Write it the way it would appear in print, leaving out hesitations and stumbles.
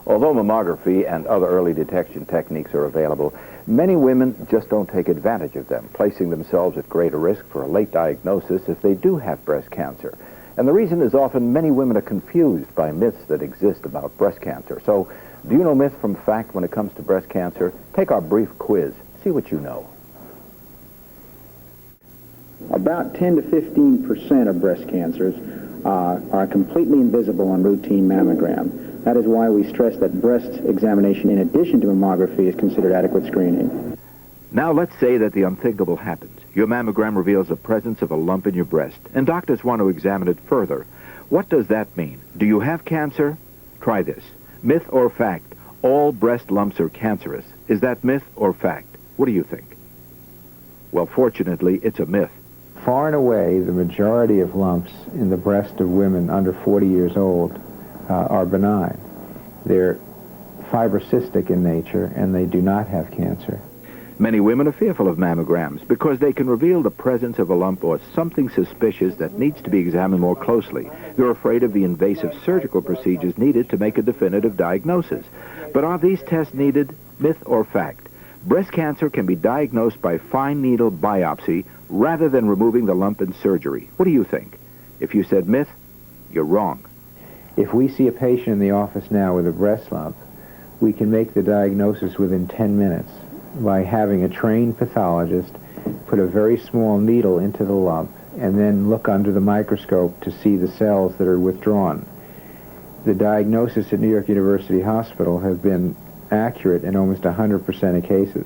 Although mammography and other early detection techniques are available, many women just don't take advantage of them, placing themselves at greater risk for a late diagnosis if they do have breast cancer. And the reason is often many women are confused by myths that exist about breast cancer. So, do you know myth from fact when it comes to breast cancer? Take our brief quiz. See what you know. About 10 to 15% of breast cancers are completely invisible on routine mammogram. That is why we stress that breast examination, in addition to mammography, is considered adequate screening. Now let's say that the unthinkable happens. Your mammogram reveals the presence of a lump in your breast, and doctors want to examine it further. What does that mean? Do you have cancer? Try this. Myth or fact? All breast lumps are cancerous. Is that myth or fact? What do you think? Well, fortunately, it's a myth. Far and away, the majority of lumps in the breast of women under 40 years old are benign. They're fibrocystic in nature, and they do not have cancer. Many women are fearful of mammograms because they can reveal the presence of a lump or something suspicious that needs to be examined more closely. They're afraid of the invasive surgical procedures needed to make a definitive diagnosis. But are these tests needed? Myth or fact? Breast cancer can be diagnosed by fine needle biopsy rather than removing the lump in surgery. What do you think? If you said myth, you're wrong. If we see a patient in the office now with a breast lump, we can make the diagnosis within 10 minutes by having a trained pathologist put a very small needle into the lump and then look under the microscope to see the cells that are withdrawn. The diagnosis at New York University Hospital has been accurate in almost 100% of cases.